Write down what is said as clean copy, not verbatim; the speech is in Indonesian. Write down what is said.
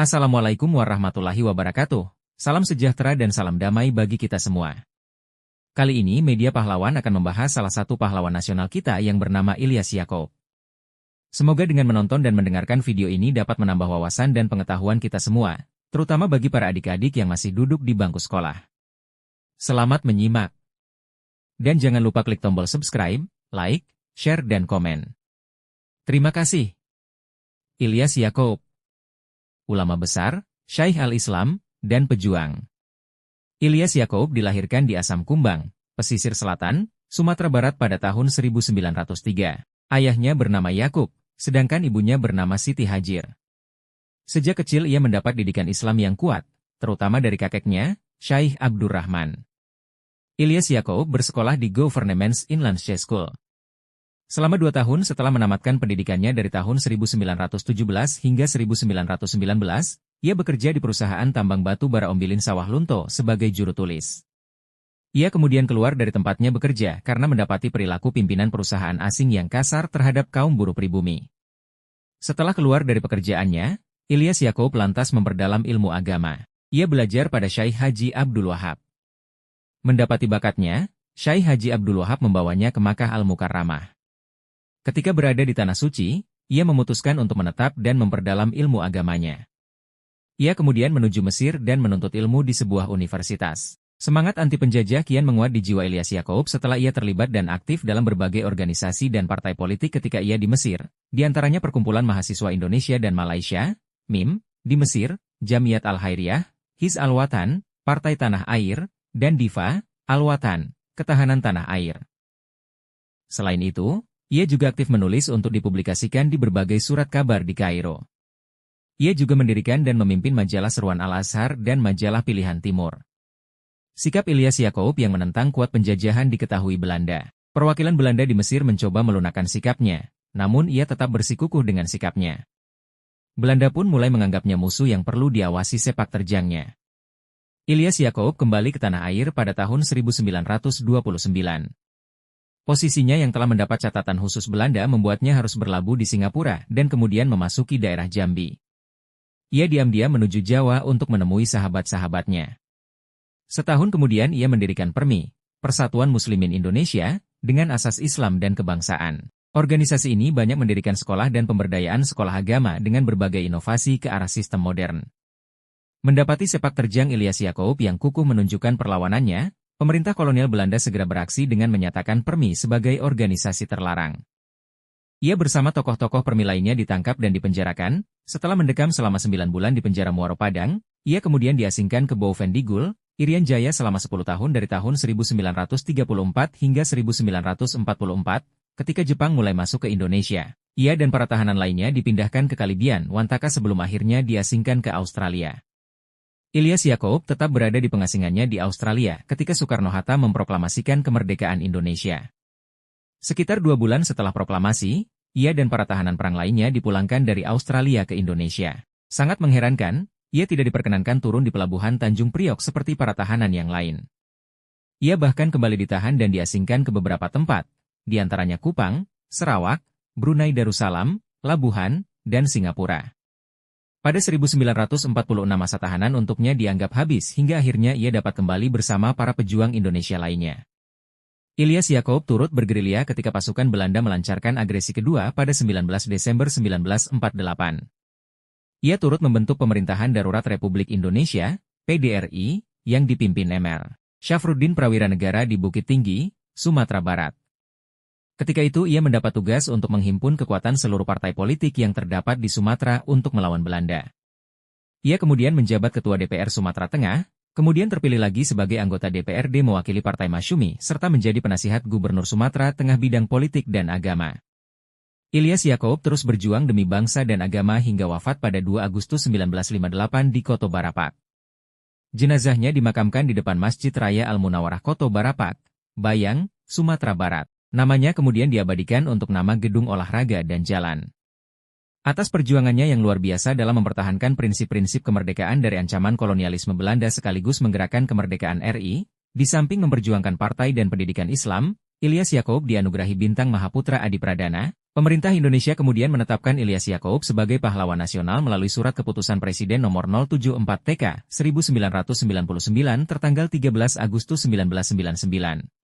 Assalamualaikum warahmatullahi wabarakatuh. Salam sejahtera dan salam damai bagi kita semua. Kali ini Media Pahlawan akan membahas salah satu pahlawan nasional kita yang bernama Ilyas Yakoub. Semoga dengan menonton dan mendengarkan video ini dapat menambah wawasan dan pengetahuan kita semua, terutama bagi para adik-adik yang masih duduk di bangku sekolah. Selamat menyimak. Dan jangan lupa klik tombol subscribe, like, share dan komen. Terima kasih. Ilyas Yakoub, ulama besar, Syaikh al-Islam, dan pejuang. Ilyas Yakoub dilahirkan di Asam Kumbang, pesisir selatan, Sumatera Barat pada tahun 1903. Ayahnya bernama Yakub, sedangkan ibunya bernama Siti Hajir. Sejak kecil ia mendapat didikan Islam yang kuat, terutama dari kakeknya, Syaikh Abdurrahman. Ilyas Yakoub bersekolah di Government Inland School. Selama 2 tahun setelah menamatkan pendidikannya dari tahun 1917 hingga 1919, ia bekerja di perusahaan tambang batu bara Ombilin Sawah Lunto sebagai juru tulis. Ia kemudian keluar dari tempatnya bekerja karena mendapati perilaku pimpinan perusahaan asing yang kasar terhadap kaum buruh pribumi. Setelah keluar dari pekerjaannya, Ilyas Yakoub lantas memperdalam ilmu agama. Ia belajar pada Syaikh Haji Abdul Wahab. Mendapati bakatnya, Syaikh Haji Abdul Wahab membawanya ke Makkah Al-Mukarramah. Ketika berada di Tanah Suci, ia memutuskan untuk menetap dan memperdalam ilmu agamanya. Ia kemudian menuju Mesir dan menuntut ilmu di sebuah universitas. Semangat anti penjajah kian menguat di jiwa Ilyas Yakoub setelah ia terlibat dan aktif dalam berbagai organisasi dan partai politik ketika ia di Mesir, di antaranya Perkumpulan Mahasiswa Indonesia dan Malaysia, MIM, di Mesir, Jamiat Al-Hairiyah, Hiz Al-Watan, Partai Tanah Air, dan Difa, Al-Watan, Ketahanan Tanah Air. Selain itu, ia juga aktif menulis untuk dipublikasikan di berbagai surat kabar di Kairo. Ia juga mendirikan dan memimpin majalah Seruan Al-Azhar dan majalah Pilihan Timur. Sikap Ilyas Yakoub yang menentang kuat penjajahan diketahui Belanda. Perwakilan Belanda di Mesir mencoba melunakkan sikapnya, namun ia tetap bersikukuh dengan sikapnya. Belanda pun mulai menganggapnya musuh yang perlu diawasi sepak terjangnya. Ilyas Yakoub kembali ke tanah air pada tahun 1929. Posisinya yang telah mendapat catatan khusus Belanda membuatnya harus berlabuh di Singapura dan kemudian memasuki daerah Jambi. Ia diam-diam menuju Jawa untuk menemui sahabat-sahabatnya. Setahun kemudian ia mendirikan PERMI, Persatuan Muslimin Indonesia, dengan asas Islam dan kebangsaan. Organisasi ini banyak mendirikan sekolah dan pemberdayaan sekolah agama dengan berbagai inovasi ke arah sistem modern. Mendapati sepak terjang Ilyas Yakoub yang kukuh menunjukkan perlawanannya, pemerintah kolonial Belanda segera beraksi dengan menyatakan PERMI sebagai organisasi terlarang. Ia bersama tokoh-tokoh PERMI lainnya ditangkap dan dipenjarakan. Setelah mendekam selama 9 bulan di penjara Muaro Padang, ia kemudian diasingkan ke Bovendigul, Irian Jaya selama 10 tahun dari tahun 1934 hingga 1944, ketika Jepang mulai masuk ke Indonesia. Ia dan para tahanan lainnya dipindahkan ke Kalibian, Wantaka sebelum akhirnya diasingkan ke Australia. Ilyas Yakoub tetap berada di pengasingannya di Australia ketika Soekarno-Hatta memproklamasikan kemerdekaan Indonesia. Sekitar 2 bulan setelah proklamasi, ia dan para tahanan perang lainnya dipulangkan dari Australia ke Indonesia. Sangat mengherankan, ia tidak diperkenankan turun di pelabuhan Tanjung Priok seperti para tahanan yang lain. Ia bahkan kembali ditahan dan diasingkan ke beberapa tempat, di antaranya Kupang, Sarawak, Brunei Darussalam, Labuhan, dan Singapura. Pada 1946 masa tahanan untuknya dianggap habis hingga akhirnya ia dapat kembali bersama para pejuang Indonesia lainnya. Ilyas Yakoub turut bergerilya ketika pasukan Belanda melancarkan agresi kedua pada 19 Desember 1948. Ia turut membentuk Pemerintahan Darurat Republik Indonesia, PDRI, yang dipimpin Mr. Syafruddin Prawiranegara di Bukit Tinggi, Sumatera Barat. Ketika itu ia mendapat tugas untuk menghimpun kekuatan seluruh partai politik yang terdapat di Sumatera untuk melawan Belanda. Ia kemudian menjabat Ketua DPR Sumatera Tengah, kemudian terpilih lagi sebagai anggota DPRD mewakili Partai Masyumi, serta menjadi penasihat Gubernur Sumatera Tengah bidang politik dan agama. Ilyas Yakoub terus berjuang demi bangsa dan agama hingga wafat pada 2 Agustus 1958 di Koto Barapak. Jenazahnya dimakamkan di depan Masjid Raya Al-Munawarah Koto Barapak, Bayang, Sumatera Barat. Namanya kemudian diabadikan untuk nama gedung olahraga dan jalan. Atas perjuangannya yang luar biasa dalam mempertahankan prinsip-prinsip kemerdekaan dari ancaman kolonialisme Belanda sekaligus menggerakkan kemerdekaan RI, di samping memperjuangkan partai dan pendidikan Islam, Ilyas Yakoub dianugerahi Bintang Mahaputra Adi Pradana, Pemerintah Indonesia kemudian menetapkan Ilyas Yakoub sebagai pahlawan nasional melalui Surat Keputusan Presiden Nomor 074 TK 1999 tertanggal 13 Agustus 1999.